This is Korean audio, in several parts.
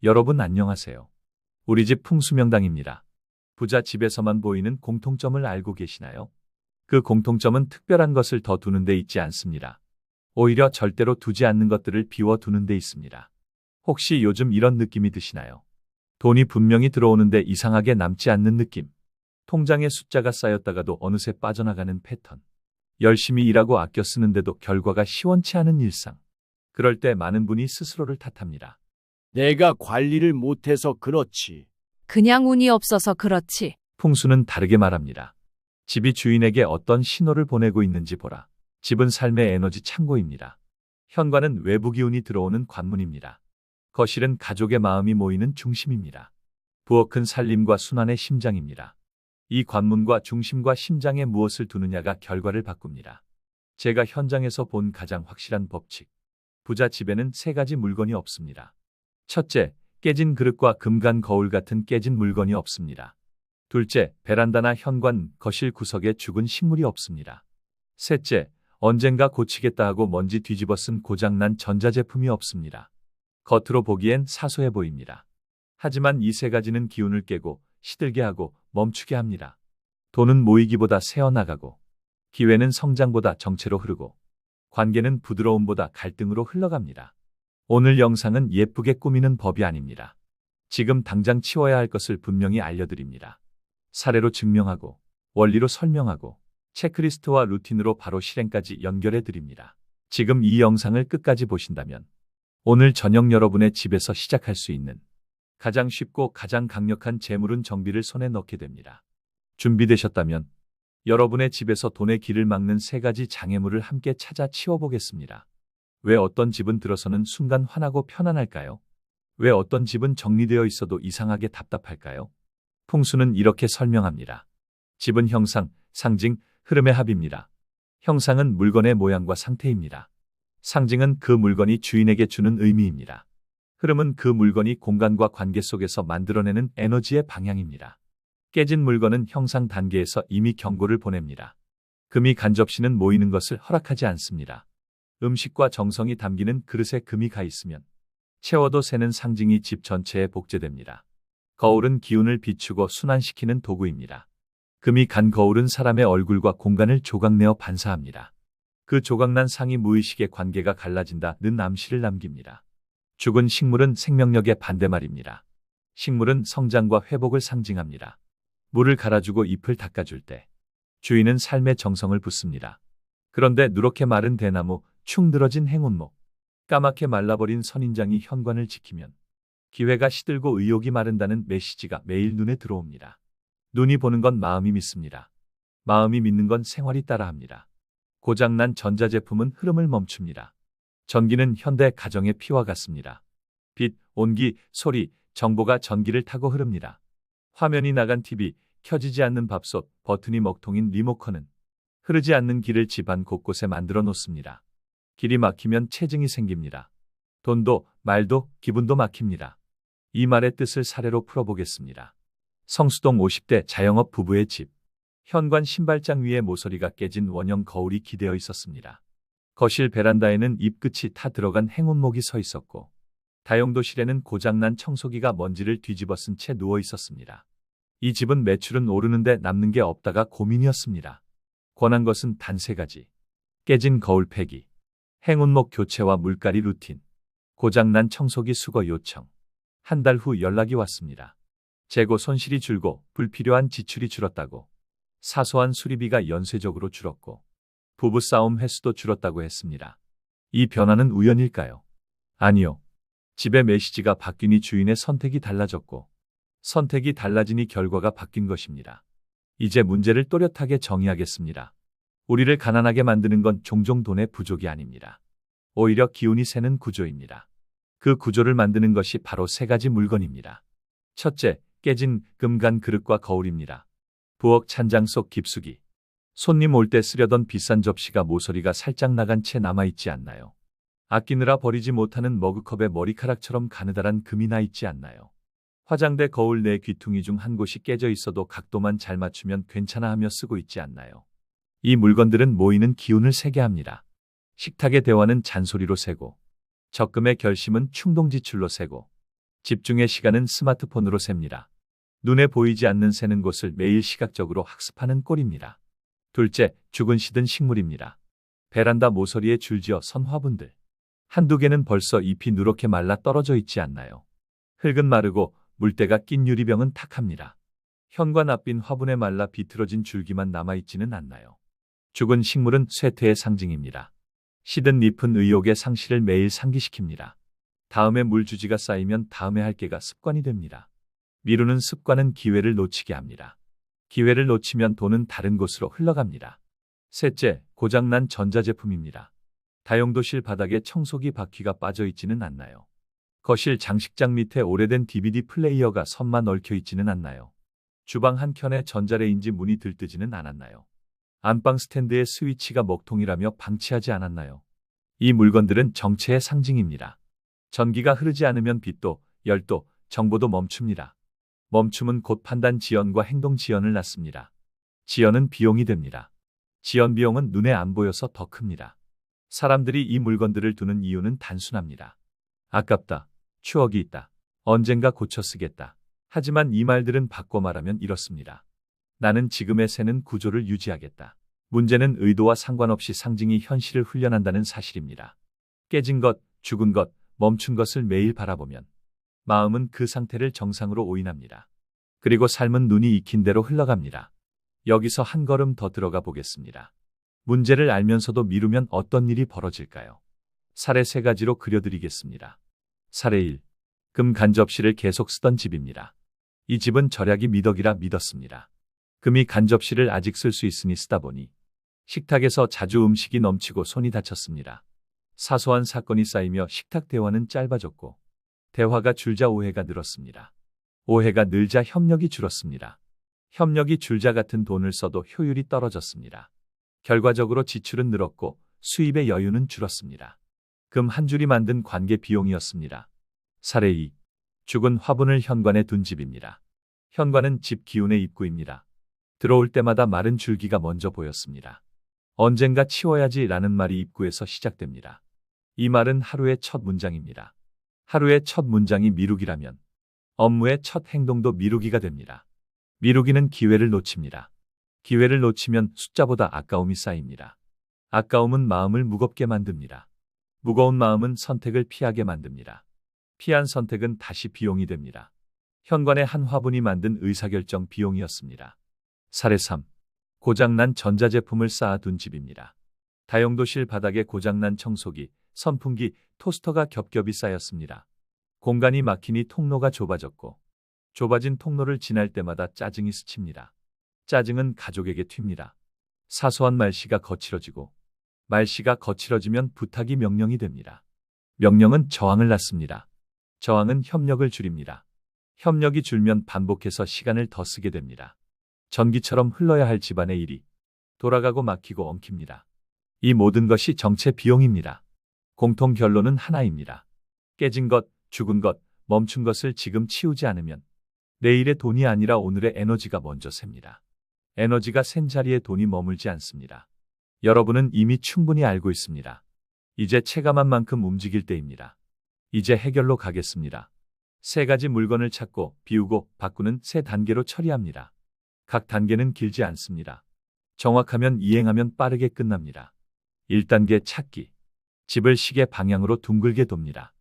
여러분 안녕하세요. 우리 집 풍수명당입니다. 부자 집에서만 보이는 공통점을 알고 계시나요? 그 공통점은 특별한 것을 더 두는 데 있지 않습니다. 오히려 절대로 두지 않는 것들을 비워두는 데 있습니다. 혹시 요즘 이런 느낌이 드시나요? 돈이 분명히 들어오는데 이상하게 남지 않는 느낌. 통장에 숫자가 쌓였다가도 어느새 빠져나가는 패턴. 열심히 일하고 아껴 쓰는데도 결과가 시원치 않은 일상. 그럴 때 많은 분이 스스로를 탓합니다. 내가 관리를 못해서 그렇지. 그냥 운이 없어서 그렇지. 풍수는 다르게 말합니다. 집이 주인에게 어떤 신호를 보내고 있는지 보라. 집은 삶의 에너지 창고입니다. 현관은 외부 기운이 들어오는 관문입니다. 거실은 가족의 마음이 모이는 중심입니다. 부엌은 살림과 순환의 심장입니다. 이 관문과 중심과 심장에 무엇을 두느냐가 결과를 바꿉니다. 제가 현장에서 본 가장 확실한 법칙. 부자 집에는 세 가지 물건이 없습니다. 첫째, 깨진 그릇과 금간 거울 같은 깨진 물건이 없습니다. 둘째, 베란다나 현관, 거실 구석에 죽은 식물이 없습니다. 셋째, 언젠가 고치겠다 하고 먼지 뒤집어 쓴 고장난 전자제품이 없습니다. 겉으로 보기엔 사소해 보입니다. 하지만 이 세 가지는 기운을 깨고 시들게 하고 멈추게 합니다. 돈은 모이기보다 새어나가고, 기회는 성장보다 정체로 흐르고, 관계는 부드러움보다 갈등으로 흘러갑니다. 오늘 영상은 예쁘게 꾸미는 법이 아닙니다. 지금 당장 치워야 할 것을 분명히 알려드립니다. 사례로 증명하고, 원리로 설명하고, 체크리스트와 루틴으로 바로 실행까지 연결해 드립니다. 지금 이 영상을 끝까지 보신다면, 오늘 저녁 여러분의 집에서 시작할 수 있는 가장 쉽고 가장 강력한 재물운 정비를 손에 넣게 됩니다. 준비되셨다면, 여러분의 집에서 돈의 길을 막는 세 가지 장애물을 함께 찾아 치워보겠습니다. 왜 어떤 집은 들어서는 순간 환하고 편안할까요? 왜 어떤 집은 정리되어 있어도 이상하게 답답할까요? 풍수는 이렇게 설명합니다. 집은 형상, 상징, 흐름의 합입니다. 형상은 물건의 모양과 상태입니다. 상징은 그 물건이 주인에게 주는 의미입니다. 흐름은 그 물건이 공간과 관계 속에서 만들어내는 에너지의 방향입니다. 깨진 물건은 형상 단계에서 이미 경고를 보냅니다. 금이 간 접시는 모이는 것을 허락하지 않습니다. 음식과 정성이 담기는 그릇에 금이 가 있으면 채워도 새는 상징이 집 전체에 복제됩니다. 거울은 기운을 비추고 순환시키는 도구입니다. 금이 간 거울은 사람의 얼굴과 공간을 조각내어 반사합니다. 그 조각난 상이 무의식의 관계가 갈라진다는 암시를 남깁니다. 죽은 식물은 생명력의 반대말입니다. 식물은 성장과 회복을 상징합니다. 물을 갈아주고 잎을 닦아줄 때 주인은 삶의 정성을 붓습니다. 그런데 누렇게 마른 대나무, 축 늘어진 행운목, 까맣게 말라버린 선인장이 현관을 지키면 기회가 시들고 의욕이 마른다는 메시지가 매일 눈에 들어옵니다. 눈이 보는 건 마음이 믿습니다. 마음이 믿는 건 생활이 따라합니다. 고장난 전자제품은 흐름을 멈춥니다. 전기는 현대 가정의 피와 같습니다. 빛, 온기, 소리, 정보가 전기를 타고 흐릅니다. 화면이 나간 TV, 켜지지 않는 밥솥, 버튼이 먹통인 리모컨은 흐르지 않는 길을 집안 곳곳에 만들어 놓습니다. 길이 막히면 체증이 생깁니다. 돈도, 말도, 기분도 막힙니다. 이 말의 뜻을 사례로 풀어보겠습니다. 성수동 50대 자영업 부부의 집. 현관 신발장 위에 모서리가 깨진 원형 거울이 기대어 있었습니다. 거실 베란다에는 잎끝이 타 들어간 행운목이 서 있었고, 다용도실에는 고장난 청소기가 먼지를 뒤집어 쓴 채 누워 있었습니다. 이 집은 매출은 오르는데 남는 게 없다가 고민이었습니다. 권한 것은 단 세 가지. 깨진 거울 폐기, 행운목 교체와 물갈이 루틴, 고장난 청소기 수거 요청. 한 달 후 연락이 왔습니다. 재고 손실이 줄고 불필요한 지출이 줄었다고, 사소한 수리비가 연쇄적으로 줄었고, 부부싸움 횟수도 줄었다고 했습니다. 이 변화는 우연일까요? 아니요. 집의 메시지가 바뀌니 주인의 선택이 달라졌고, 선택이 달라지니 결과가 바뀐 것입니다. 이제 문제를 또렷하게 정의하겠습니다. 우리를 가난하게 만드는 건 종종 돈의 부족이 아닙니다. 오히려 기운이 새는 구조입니다. 그 구조를 만드는 것이 바로 세 가지 물건입니다. 첫째, 깨진 금간 그릇과 거울입니다. 부엌 찬장 속 깊숙이. 손님 올 때 쓰려던 비싼 접시가 모서리가 살짝 나간 채 남아있지 않나요? 아끼느라 버리지 못하는 머그컵에 머리카락처럼 가느다란 금이 나 있지 않나요? 화장대 거울 내 귀퉁이 중 한 곳이 깨져 있어도 각도만 잘 맞추면 괜찮아 하며 쓰고 있지 않나요? 이 물건들은 모이는 기운을 세게 합니다. 식탁의 대화는 잔소리로 세고, 적금의 결심은 충동 지출로 세고, 집중의 시간은 스마트폰으로 셉니다. 눈에 보이지 않는 새는 곳을 매일 시각적으로 학습하는 꼴입니다. 둘째, 죽은 시든 식물입니다. 베란다 모서리에 줄지어 선 화분들. 한두 개는 벌써 잎이 누렇게 말라 떨어져 있지 않나요? 흙은 마르고 물때가 낀 유리병은 탁합니다. 현관 앞빈 화분에 말라 비틀어진 줄기만 남아있지는 않나요? 죽은 식물은 쇠퇴의 상징입니다. 시든 잎은 의욕의 상실을 매일 상기시킵니다. 다음에 물주지가 쌓이면 다음에 할 게가 습관이 됩니다. 미루는 습관은 기회를 놓치게 합니다. 기회를 놓치면 돈은 다른 곳으로 흘러갑니다. 셋째, 고장난 전자제품입니다. 다용도실 바닥에 청소기 바퀴가 빠져 있지는 않나요? 거실 장식장 밑에 오래된 DVD 플레이어가 선만 얽혀 있지는 않나요? 주방 한켠에 전자레인지 문이 들뜨지는 않았나요? 안방 스탠드의 스위치가 먹통이라며 방치하지 않았나요? 이 물건들은 정체의 상징입니다. 전기가 흐르지 않으면 빛도, 열도, 정보도 멈춥니다. 멈춤은 곧 판단 지연과 행동 지연을 낳습니다. 지연은 비용이 됩니다. 지연 비용은 눈에 안 보여서 더 큽니다. 사람들이 이 물건들을 두는 이유는 단순합니다. 아깝다. 추억이 있다. 언젠가 고쳐 쓰겠다. 하지만 이 말들은 바꿔 말하면 이렇습니다. 나는 지금의 새는 구조를 유지하겠다. 문제는 의도와 상관없이 상징이 현실을 훈련한다는 사실입니다. 깨진 것, 죽은 것, 멈춘 것을 매일 바라보면 마음은 그 상태를 정상으로 오인합니다. 그리고 삶은 눈이 익힌 대로 흘러갑니다. 여기서 한 걸음 더 들어가 보겠습니다. 문제를 알면서도 미루면 어떤 일이 벌어질까요? 사례 3가지로 그려드리겠습니다. 사례 1. 금 간접시를 계속 쓰던 집입니다. 이 집은 절약이 미덕이라 믿었습니다. 금이 간접시를 아직 쓸 수 있으니 쓰다 보니 식탁에서 자주 음식이 넘치고 손이 다쳤습니다. 사소한 사건이 쌓이며 식탁 대화는 짧아졌고 대화가 줄자 오해가 늘었습니다. 오해가 늘자 협력이 줄었습니다. 협력이 줄자 같은 돈을 써도 효율이 떨어졌습니다. 결과적으로 지출은 늘었고 수입의 여유는 줄었습니다. 금 한 줄이 만든 관계 비용이었습니다. 사례 2. 죽은 화분을 현관에 둔 집입니다. 현관은 집 기운의 입구입니다. 들어올 때마다 마른 줄기가 먼저 보였습니다. 언젠가 치워야지라는 말이 입구에서 시작됩니다. 이 말은 하루의 첫 문장입니다. 하루의 첫 문장이 미루기라면 업무의 첫 행동도 미루기가 됩니다. 미루기는 기회를 놓칩니다. 기회를 놓치면 숫자보다 아까움이 쌓입니다. 아까움은 마음을 무겁게 만듭니다. 무거운 마음은 선택을 피하게 만듭니다. 피한 선택은 다시 비용이 됩니다. 현관에 한 화분이 만든 의사결정 비용이었습니다. 사례 3. 고장난 전자제품을 쌓아둔 집입니다. 다용도실 바닥에 고장난 청소기, 선풍기, 토스터가 겹겹이 쌓였습니다. 공간이 막히니 통로가 좁아졌고 좁아진 통로를 지날 때마다 짜증이 스칩니다. 짜증은 가족에게 튑니다. 사소한 말씨가 거칠어지고 말씨가 거칠어지면 부탁이 명령이 됩니다. 명령은 저항을 낳습니다. 저항은 협력을 줄입니다. 협력이 줄면 반복해서 시간을 더 쓰게 됩니다. 전기처럼 흘러야 할 집안의 일이 돌아가고 막히고 엉킵니다. 이 모든 것이 정체 비용입니다. 공통 결론은 하나입니다. 깨진 것, 죽은 것, 멈춘 것을 지금 치우지 않으면 내일의 돈이 아니라 오늘의 에너지가 먼저 셉니다. 에너지가 센 자리에 돈이 머물지 않습니다. 여러분은 이미 충분히 알고 있습니다. 이제 체감한 만큼 움직일 때입니다. 이제 해결로 가겠습니다. 3가지 물건을 찾고 비우고 바꾸는 3단계로 처리합니다. 각 단계는 길지 않습니다. 정확하면 이행하면 빠르게 끝납니다. 1단계 찾기. 집을 시계 방향으로 둥글게 돕니다.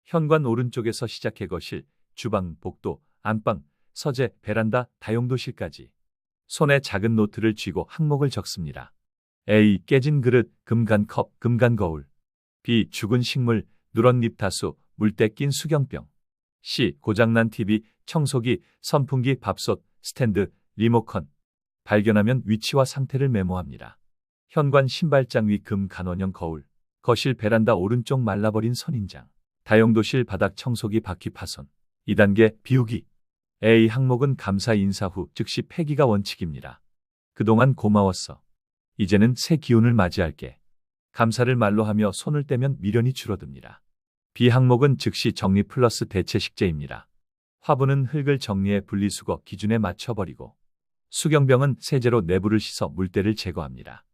현관 오른쪽에서 시작해 거실, 주방, 복도, 안방, 서재, 베란다, 다용도실까지. 손에 작은 노트를 쥐고 항목을 적습니다. A. 깨진 그릇, 금간 컵, 금간 거울. B. 죽은 식물, 누런잎 다수, 물때 낀 수경병. C. 고장난 TV, 청소기, 선풍기, 밥솥, 스탠드, 리모컨. 발견하면 위치와 상태를 메모합니다. 현관 신발장 위 금 간원형 거울, 거실 베란다 오른쪽 말라버린 선인장, 다용도실 바닥 청소기 바퀴 파손. 2단계 비우기. A 항목은 감사 인사 후 즉시 폐기가 원칙입니다. 그동안 고마웠어. 이제는 새 기운을 맞이할게. 감사를 말로 하며 손을 떼면 미련이 줄어듭니다. B 항목은 즉시 정리 플러스 대체 식재입니다. 화분은 흙을 정리해 분리수거 기준에 맞춰버리고 수경병은 세제로 내부를 씻어 물때를 제거합니다.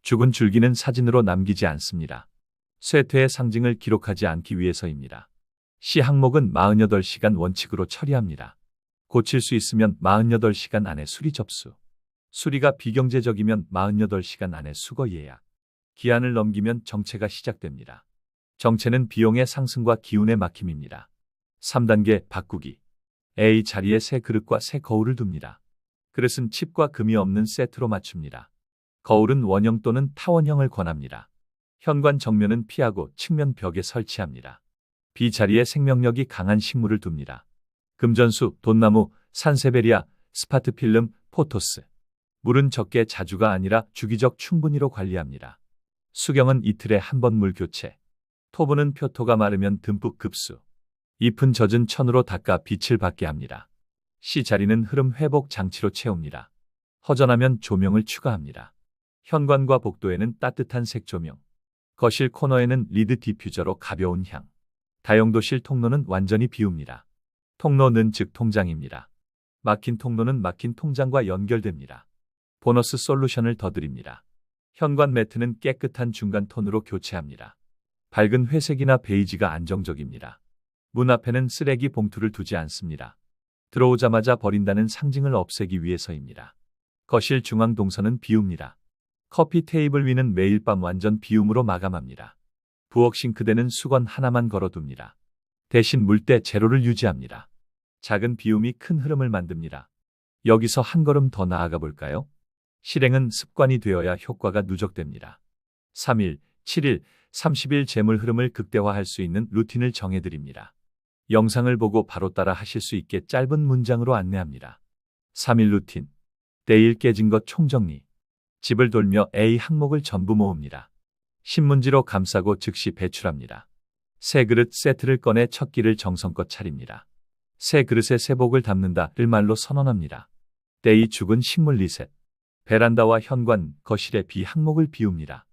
죽은 줄기는 사진으로 남기지 않습니다. 쇠퇴의 상징을 기록하지 않기 위해서입니다. 시 항목은 48시간 원칙으로 처리합니다. 고칠 수 있으면 48시간 안에 수리 접수. 수리가 비경제적이면 48시간 안에 수거 예약. 기한을 넘기면 정체가 시작됩니다. 정체는 비용의 상승과 기운의 막힘입니다. 3단계 바꾸기. A 자리에 새 그릇과 새 거울을 둡니다. 그릇은 칩과 금이 없는 세트로 맞춥니다. 거울은 원형 또는 타원형을 권합니다. 현관 정면은 피하고 측면 벽에 설치합니다. B 자리에 생명력이 강한 식물을 둡니다. 금전수, 돈나무, 산세베리아, 스파트필름, 포토스. 물은 적게 자주가 아니라 주기적 충분히로 관리합니다. 수경은 이틀에 한 번 물 교체. 토분은 표토가 마르면 듬뿍 급수. 잎은 젖은 천으로 닦아 빛을 받게 합니다. C 자리는 흐름 회복 장치로 채웁니다. 허전하면 조명을 추가합니다. 현관과 복도에는 따뜻한 색 조명. 거실 코너에는 리드 디퓨저로 가벼운 향. 다용도실 통로는 완전히 비웁니다. 통로는 즉 통장입니다. 막힌 통로는 막힌 통장과 연결됩니다. 보너스 솔루션을 더 드립니다. 현관 매트는 깨끗한 중간 톤으로 교체합니다. 밝은 회색이나 베이지가 안정적입니다. 문 앞에는 쓰레기 봉투를 두지 않습니다. 들어오자마자 버린다는 상징을 없애기 위해서입니다. 거실 중앙 동선은 비웁니다. 커피 테이블 위는 매일 밤 완전 비움으로 마감합니다. 부엌 싱크대는 수건 하나만 걸어둡니다. 대신 물때 제로를 유지합니다. 작은 비움이 큰 흐름을 만듭니다. 여기서 한 걸음 더 나아가 볼까요? 실행은 습관이 되어야 효과가 누적됩니다. 3일, 7일, 30일 재물 흐름을 극대화할 수 있는 루틴을 정해드립니다. 영상을 보고 바로 따라 하실 수 있게 짧은 문장으로 안내합니다. 3일 루틴. 내일 깨진 것 총정리. 집을 돌며 A 항목을 전부 모읍니다. 신문지로 감싸고 즉시 배출합니다. 새 그릇 세트를 꺼내 첫 끼를 정성껏 차립니다. 새 그릇에 새복을 담는다를 말로 선언합니다. 데이 죽은 식물 리셋. 베란다와 현관, 거실의 B 항목을 비웁니다.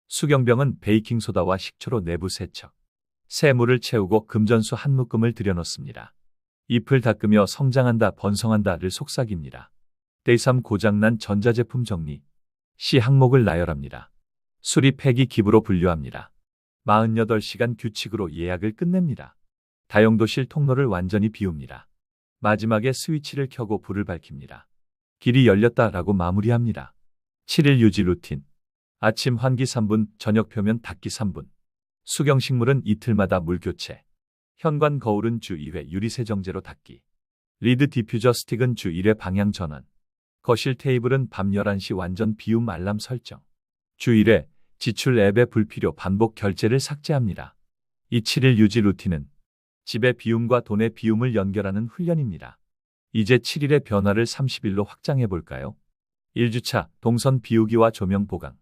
수경병은 베이킹소다와 식초로 내부 세척. 새 물을 채우고 금전수 한 묶음을 들여놓습니다. 잎을 닦으며 성장한다 번성한다를 속삭입니다. 데이 3 고장난 전자제품 정리. C 항목을 나열합니다. 수리 폐기 기부로 분류합니다. 48시간 규칙으로 예약을 끝냅니다. 다용도실 통로를 완전히 비웁니다. 마지막에 스위치를 켜고 불을 밝힙니다. 길이 열렸다라고 마무리합니다. 7일 유지 루틴. 아침 환기 3분, 저녁 표면 닦기 3분. 수경식물은 이틀마다 물 교체. 현관 거울은 주 2회 유리세정제로 닦기. 리드 디퓨저 스틱은 주 1회 방향 전환. 거실 테이블은 밤 11시 완전 비움 알람 설정. 주 1회 지출 앱의 불필요 반복 결제를 삭제합니다. 이 7일 유지 루틴은 집의 비움과 돈의 비움을 연결하는 훈련입니다. 이제 7일의 변화를 30일로 확장해 볼까요? 1주차 동선 비우기와 조명 보강.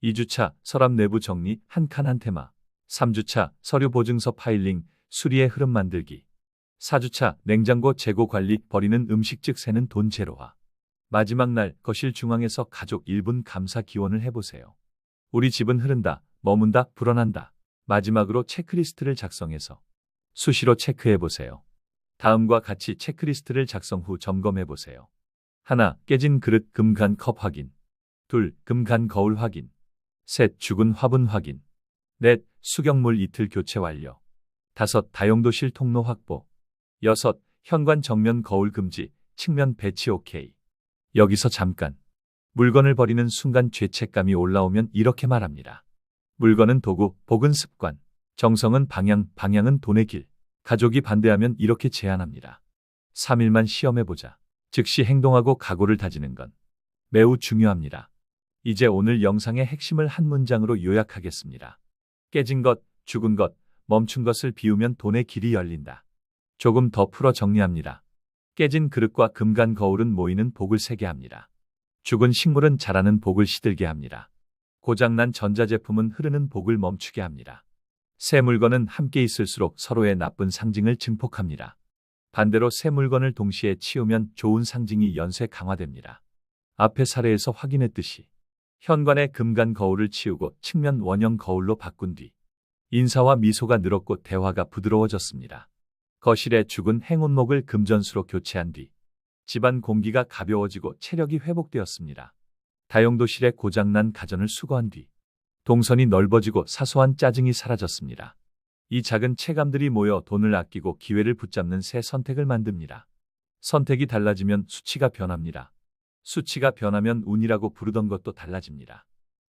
2주차 서랍 내부 정리 한 칸 한 테마. 3주차 서류 보증서 파일링 수리의 흐름 만들기. 4주차 냉장고 재고 관리 버리는 음식즉 새는 돈 제로화. 마지막 날 거실 중앙에서 가족 1분 감사 기원을 해보세요. 우리 집은 흐른다, 머문다, 불어난다. 마지막으로 체크리스트를 작성해서 수시로 체크해보세요. 다음과 같이 체크리스트를 작성 후 점검해보세요. 1. 깨진 그릇 금간 컵 확인. 2. 금간 거울 확인. 3. 죽은 화분 확인. 4. 수경물 이틀 교체 완료. 5. 다용도실 통로 확보. 6. 현관 정면 거울 금지, 측면 배치 OK. 여기서 잠깐. 물건을 버리는 순간 죄책감이 올라오면 이렇게 말합니다. 물건은 도구, 복은 습관. 정성은 방향, 방향은 돈의 길. 가족이 반대하면 이렇게 제안합니다. 3일만 시험해보자. 즉시 행동하고 각오를 다지는 건 매우 중요합니다. 이제 오늘 영상의 핵심을 한 문장으로 요약하겠습니다. 깨진 것, 죽은 것, 멈춘 것을 비우면 돈의 길이 열린다. 조금 더 풀어 정리합니다. 깨진 그릇과 금간 거울은 모이는 복을 세게 합니다. 죽은 식물은 자라는 복을 시들게 합니다. 고장난 전자제품은 흐르는 복을 멈추게 합니다. 새 물건은 함께 있을수록 서로의 나쁜 상징을 증폭합니다. 반대로 새 물건을 동시에 치우면 좋은 상징이 연쇄 강화됩니다. 앞의 사례에서 확인했듯이 현관의 금간 거울을 치우고 측면 원형 거울로 바꾼 뒤 인사와 미소가 늘었고 대화가 부드러워졌습니다. 거실의 죽은 행운목을 금전수로 교체한 뒤 집안 공기가 가벼워지고 체력이 회복되었습니다. 다용도실에 고장난 가전을 수거한 뒤 동선이 넓어지고 사소한 짜증이 사라졌습니다. 이 작은 체감들이 모여 돈을 아끼고 기회를 붙잡는 새 선택을 만듭니다. 선택이 달라지면 수치가 변합니다. 수치가 변하면 운이라고 부르던 것도 달라집니다.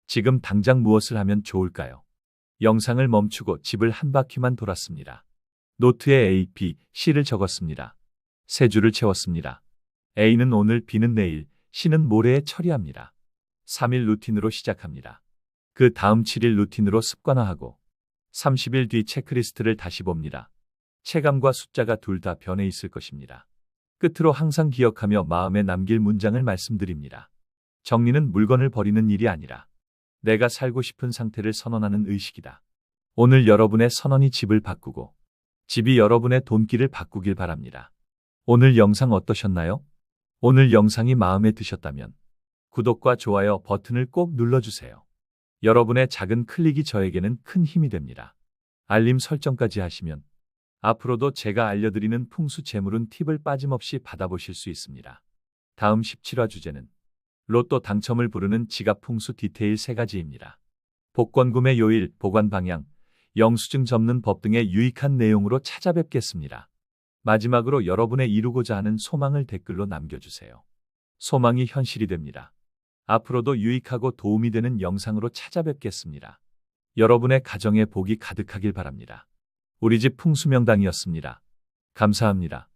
지금 당장 무엇을 하면 좋을까요? 영상을 멈추고 집을 한 바퀴만 돌았습니다. 노트에 A, B, C를 적었습니다. 세 줄을 채웠습니다. A는 오늘, B는 내일, C는 모레에 처리합니다. 3일 루틴으로 시작합니다. 그 다음 7일 루틴으로 습관화하고 30일 뒤 체크리스트를 다시 봅니다. 체감과 숫자가 둘 다 변해 있을 것입니다. 끝으로 항상 기억하며 마음에 남길 문장을 말씀드립니다. 정리는 물건을 버리는 일이 아니라 내가 살고 싶은 상태를 선언하는 의식이다. 오늘 여러분의 선언이 집을 바꾸고 집이 여러분의 돈길을 바꾸길 바랍니다. 오늘 영상 어떠셨나요? 오늘 영상이 마음에 드셨다면 구독과 좋아요 버튼을 꼭 눌러주세요. 여러분의 작은 클릭이 저에게는 큰 힘이 됩니다. 알림 설정까지 하시면 앞으로도 제가 알려드리는 풍수 재물운 팁을 빠짐없이 받아보실 수 있습니다. 다음 17화 주제는 로또 당첨을 부르는 지갑 풍수 디테일 3가지입니다. 복권 구매 요일, 보관 방향, 영수증 접는 법 등의 유익한 내용으로 찾아뵙겠습니다. 마지막으로 여러분의 이루고자 하는 소망을 댓글로 남겨주세요. 소망이 현실이 됩니다. 앞으로도 유익하고 도움이 되는 영상으로 찾아뵙겠습니다. 여러분의 가정에 복이 가득하길 바랍니다. 우리 집 풍수명당이었습니다. 감사합니다.